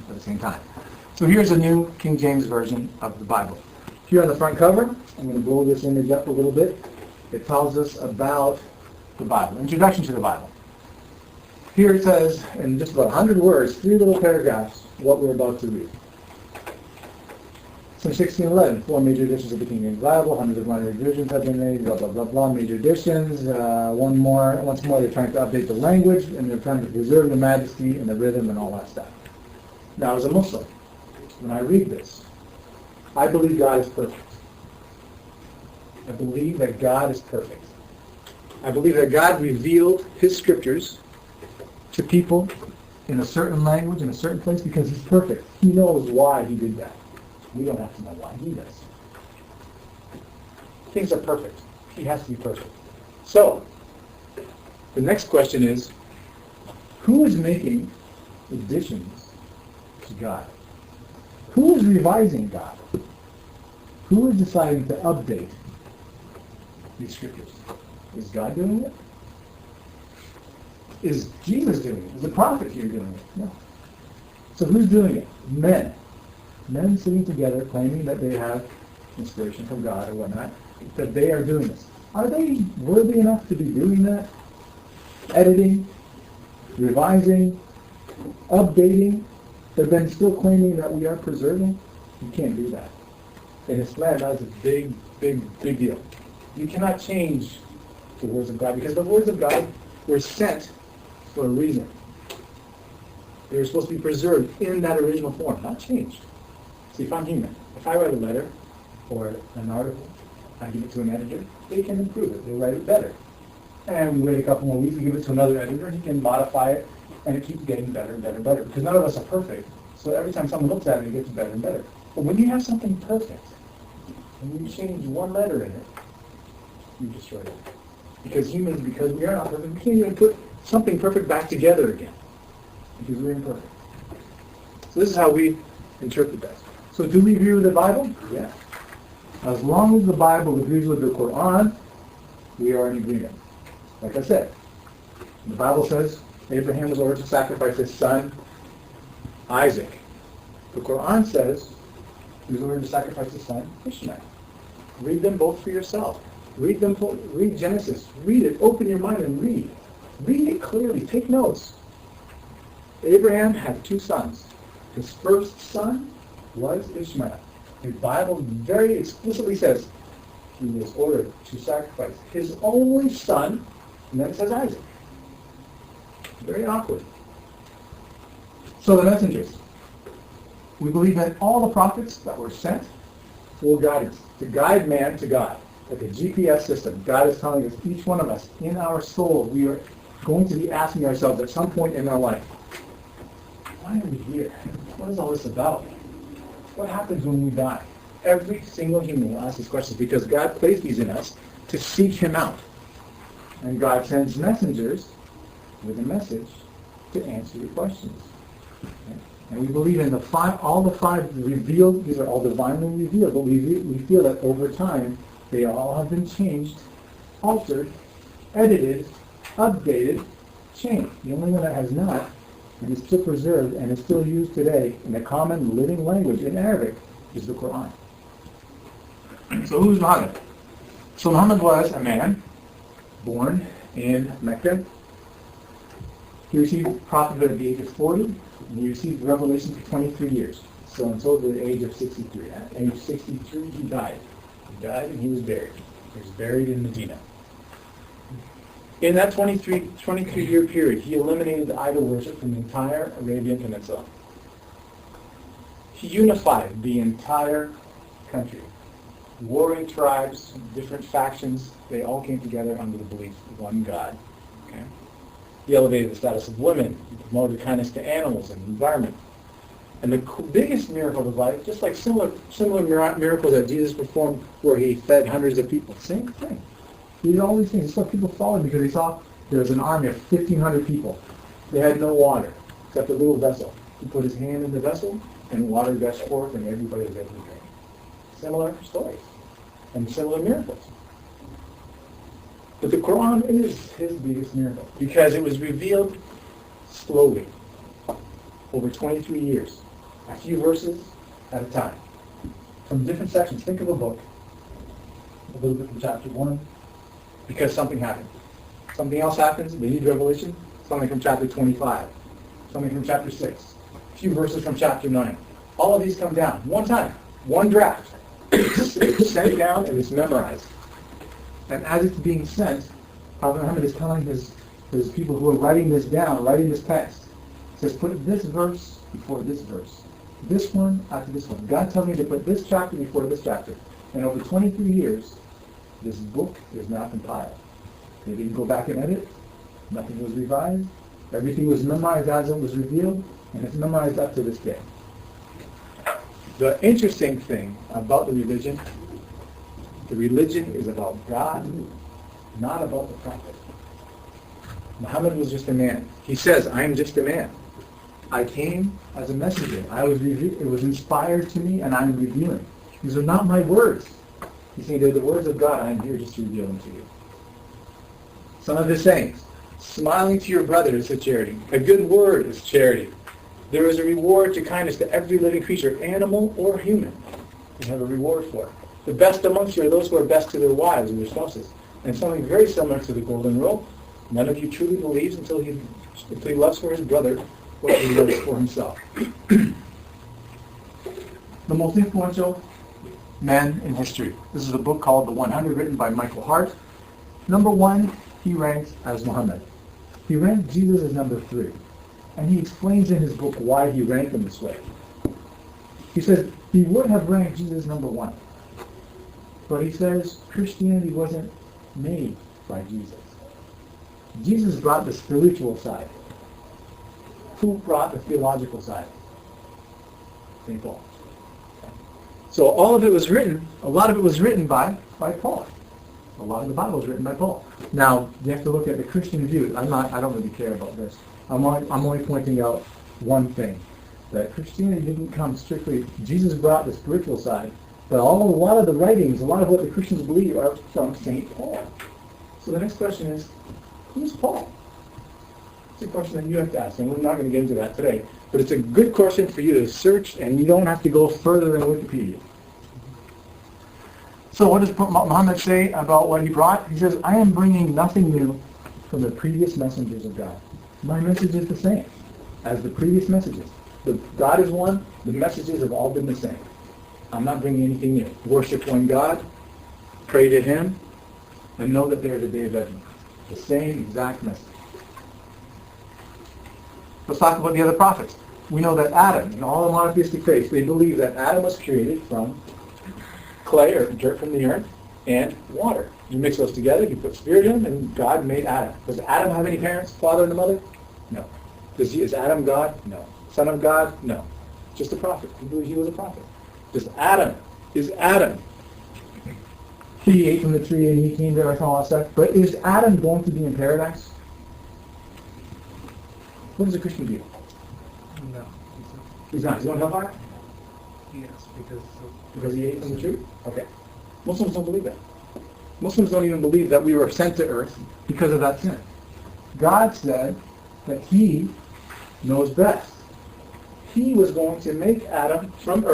at the same time. So here's a new King James Version of the Bible. Here on the front cover, I'm going to blow this image up a little bit. It tells us about the Bible, introduction to the Bible. Here it says, in just about 100 words, 3 little paragraphs, what we're about to read. Since 1611, 4 major editions of the King James Bible, hundreds of minor revisions have been made, blah, blah, blah, blah, major editions. Once more, they're trying to update the language, and they're trying to preserve the majesty and the rhythm and all that stuff. Now, as a Muslim, when I read this, I believe God is perfect. I believe that God is perfect. I believe that God revealed His scriptures to people in a certain language, in a certain place, because He's perfect. He knows why He did that. We don't have to know why He does. Things are perfect. He has to be perfect. So, the next question is, who is making additions to God? Who is revising God? Who is deciding to update these scriptures? Is God doing it? Is Jesus doing it? Is the prophet here doing it? No. So who's doing it? Men. Men sitting together claiming that they have inspiration from God or whatnot, that they are doing this. Are they worthy enough to be doing that? Editing, revising, updating, but then still claiming that we are preserving? You can't do that. In Islam, that is a big, big, big deal. You cannot change the words of God, because the words of God were sent for a reason. They were supposed to be preserved in that original form, not changed. See, if I'm human, if I write a letter or an article, I give it to an editor, they can improve it. They'll write it better. And we wait a couple more weeks, we give it to another editor, and he can modify it, and it keeps getting better and better and better. Because none of us are perfect. So every time someone looks at it, it gets better and better. But when you have something perfect, and you change one letter in it, you destroy it. Because humans, because we are not perfect, we can't even put something perfect back together again. Because we're imperfect. So this is how we interpret that. So do we agree with the Bible? Yeah. As long as the Bible agrees with the Quran, we are in agreement. Like I said, the Bible says Abraham was ordered to sacrifice his son, Isaac. The Quran says he was ordered to sacrifice his son, Ishmael. Read them both for yourself. Read Genesis. Read it. Open your mind and read. Read it clearly. Take notes. Abraham had 2 sons. His first son was Ishmael. The Bible very explicitly says he was ordered to sacrifice his only son, and then it says Isaac. Very awkward. So the messengers. We believe that all the prophets that were sent for guidance, to guide man to God, like a GPS system. God is telling us, each one of us, in our soul, we are going to be asking ourselves at some point in our life, why are we here? What is all this about? What happens when we die? Every single human will ask these questions because God placed these in us to seek Him out. And God sends messengers with a message to answer your questions. Okay? And we believe in all the five revealed, these are all divinely revealed, but we feel that over time they all have been changed, altered, edited, updated, changed. The only one that has not, and is still preserved and is still used today in a common living language in Arabic, is the Quran. So who's Muhammad? So Muhammad was a man born in Mecca. He received prophethood at the age of 40, and he received revelation for 23 years. So until the age of 63. At age 63, he died. He died and he was buried. He was buried in Medina. In that 23-year period, he eliminated the idol worship from the entire Arabian Peninsula. He unified the entire country. Warring tribes, different factions, they all came together under the belief of one God. Okay? He elevated the status of women. He promoted kindness to animals and the environment. And the biggest miracle of life, just like similar miracles that Jesus performed where he fed hundreds of people, same thing. He did all these things. He saw people falling because he saw there was an army of 1,500 people. They had no water except a little vessel. He put his hand in the vessel and water gushed forth and everybody was able to drink. Similar stories and similar miracles. But the Quran is his biggest miracle because it was revealed slowly over 23 years. a few verses at a time, from different sections. Think of a book, a little bit from chapter 1, because something happened. Something else happens, they need revelation, something from chapter 25, something from chapter 6, a few verses from chapter 9. All of these come down, one time, one draft. It's sent down and it's memorized. And as it's being sent, Prophet Muhammad is telling his people who are writing this down, writing this text, says, put this verse before this verse. This one after this one. God told me to put this chapter before this chapter. And over 23 years, this book is now compiled. They didn't go back and edit. Nothing was revised. Everything was memorized as it was revealed, and it's memorized up to this day. The interesting thing about the religion is about God, not about the prophet. Muhammad was just a man. He says, I am just a man. I came as a messenger. It was inspired to me, and I'm revealing. These are not my words. He's saying they're the words of God. I'm here just to reveal them to you. Some of his sayings. Smiling to your brother is a charity. A good word is charity. There is a reward to kindness to every living creature, animal or human. You have a reward for it. The best amongst you are those who are best to their wives and their spouses. And something very similar to the golden rule. None of you truly believes until he loves for his brother what he loves for himself. The most influential men in history. This is a book called The 100, written by Michael Hart. Number 1, he ranks as Muhammad. He ranked Jesus as number 3. And he explains in his book why he ranked him this way. He says he would have ranked Jesus number 1. But he says Christianity wasn't made by Jesus. Jesus brought the spiritual side. Who brought the theological side? St. Paul. So all of it was written, a lot of it was written by Paul. A lot of the Bible was written by Paul. Now, you have to look at the Christian view. I don't really care about this. I'm only pointing out one thing. That Christianity didn't come strictly, Jesus brought the spiritual side, but a lot of the writings, a lot of what the Christians believe are from St. Paul. So the next question is, who's Paul? It's a question that you have to ask, and we're not going to get into that today. But it's a good question for you to search, and you don't have to go further than Wikipedia. So what does Muhammad say about what he brought? He says, I am bringing nothing new from the previous messengers of God. My message is the same as the previous messages. God is one, the messages have all been the same. I'm not bringing anything new. Worship one God, pray to Him, and know that there is a day of judgment. The same exact message. Let's talk about the other prophets. We know that Adam, in all the monotheistic faiths, they believe that Adam was created from clay or dirt from the earth and water. You mix those together, you put spirit in, and God made Adam. Does Adam have any parents, father and a mother? No. Is Adam God? No. Son of God? No. Just a prophet. He believed he was a prophet. Is Adam? He ate from the tree and he came to earth and all that stuff. But is Adam going to be in paradise? What does a Christian do? No. He's not. He's going to hellfire? Yes, Because he ate from the tree? Okay. Muslims don't believe that. Muslims don't even believe that we were sent to earth because of that sin. God said that He knows best. He was going to make Adam from earth.